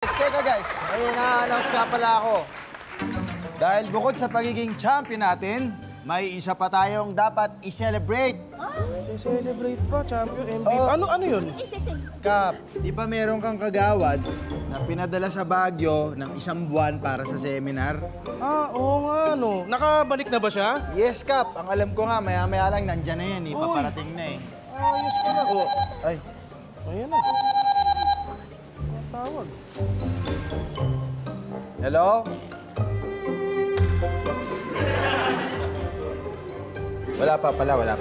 Teka guys, may na-announce nga pala ako. Dahil bukod sa pagiging champion natin, may isa pa tayong dapat i-celebrate. I-celebrate pa, champion, MVP. Ano yun? Kap, di ba meron kang kagawad na pinadala sa Baguio ng 1 buwan para sa seminar? Oo nga, no. Nakabalik na ba siya? Yes, Kap. Ang alam ko nga, maya-maya lang nandyan na yan. Paparating na eh. Ayos ka na. Oo. Ay. Ayan na. Tawag. Hello? Wala pa pala. Wala.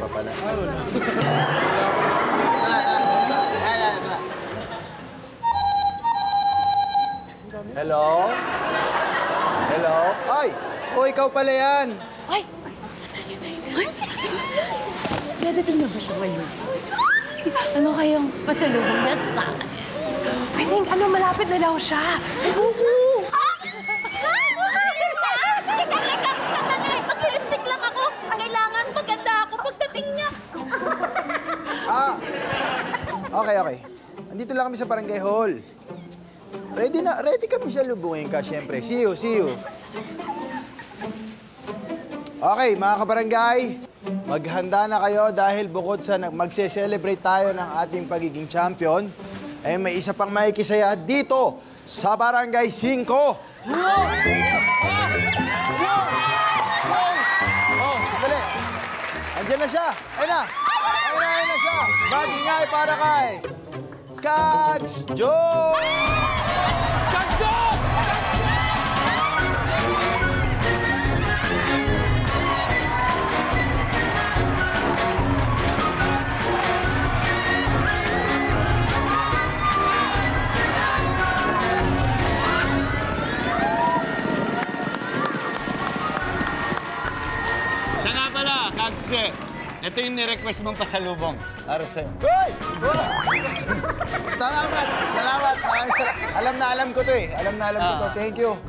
Hello? Hello? Ay! Ikaw pala yan. Ay! Dadating na ba siya ngayon? Ano kayong pasalubong niya sa akin? Pining, malapit na daw siya. Oo! Teka! Sandali! Maglilipstick lang ako. Kailangan maganda ako pagdating niya. Okay. Andito lang kami sa Barangay Hall. Ready kami sa lubungin ka, syempre. See you. Okay, mga kabarangay, maghanda na kayo dahil bukod sa magse-celebrate tayo ng ating pagiging champion, ay may isa pang makikisaya dito sa Barangay 5. Dali. Andiyan na siya. Ayun na siya. Bagingay para kay Kags Joe! Siya nga pala, Kags Joe. Ito yung ni-request mong pasalubong. Para sa'yo. Hoy! Salamat! Alam ko to eh. Alam ko to. Thank you.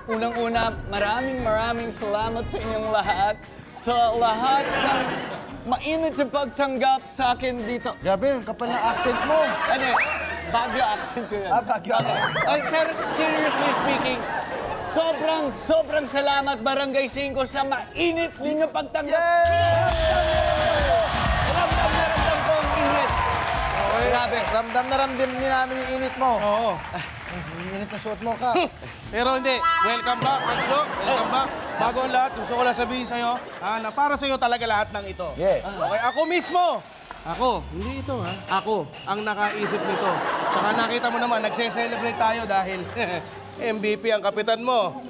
Unang-una, maraming salamat sa inyong lahat. Sa lahat ng mainit na pagtanggap sa akin dito. Grabe, yung kapal ng accent mo. Ano eh, Baguio accent ko yan. Baguio. Ay, pero seriously speaking, sobrang salamat Barangay 5 sa mainit ninyong pagtanggap. Ramdam ko ang init. Okay. Grabe, ramdam din namin yung init mo. Oo. Yung init na suot mo ka. Pero hindi. Welcome back, Maxo. Welcome back. Bago ang lahat, gusto ko lang sabihin sa'yo na para sa'yo talaga lahat ng ito. Yeah. Okay, ako mismo. Hindi ito ha. Ako ang nakaisip nito. Tsaka nakita mo naman, nagse-celebrate tayo dahil MVP ang kapitan mo.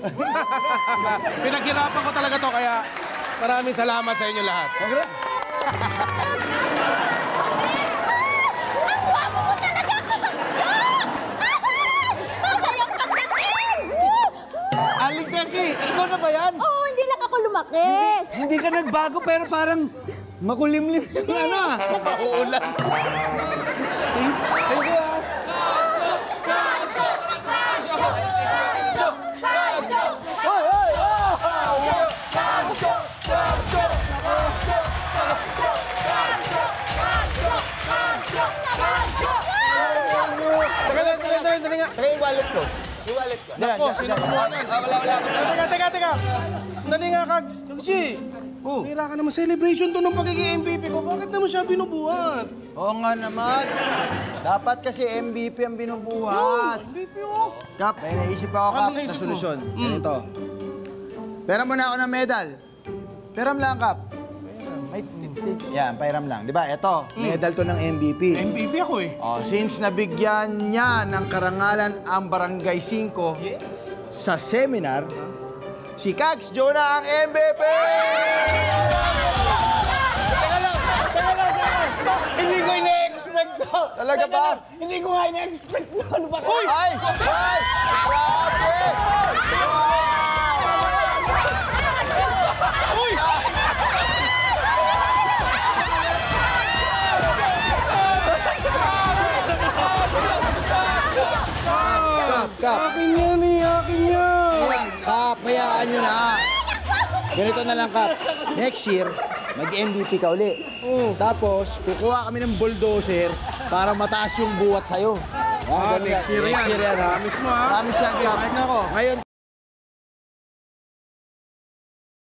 Pinaghirapan ko talaga to, kaya maraming salamat sa inyo lahat. Aling Tessie, ikaw na ba yan? Oo, hindi lang ako lumaki. Hindi ka nagbago pero parang makulimlim yung ano ah. Mauulan. Thank you ah. Dali nga. Saka yung wallet ko. Nako, sino kumuha nun? Wala. Teka. Dali nga, Kags. Kags, Mira ka naman. Celebration to ng pagiging MVP ko. Bakit naman siya binubuhat? Oo nga naman. Dapat kasi MVP ang binubuhat. MVP, oh. Kap, may naisip ako, Kap, Ano na naisip mo? solusyon. Ganito. Pera mo na ako ng medal. Peram lang, Kap. Yan, pairam lang. Di ba? Ito, medal to ng MVP. MVP ako eh. Since nabigyan niya ng karangalan ang Barangay 5 sa seminar, si Kags Joe na ang MVP! Teka lang. Hindi ko ina-expect to. Talaga ba? Hindi ko nga ina-expect to. Ano ba? Ay! Grabe! Kap. Akin yan eh, akin yan. Kap, hayaan nyo na. Ganito na lang, Kap. Next year, mag-MVP ka uli. Tapos, kukuha kami ng bulldozer para mataas yung buwat sa'yo. Next year yan. Next year yan, ha? Promise mo, ha? Promise yan, Kap. Kahit na ako. Ngayon,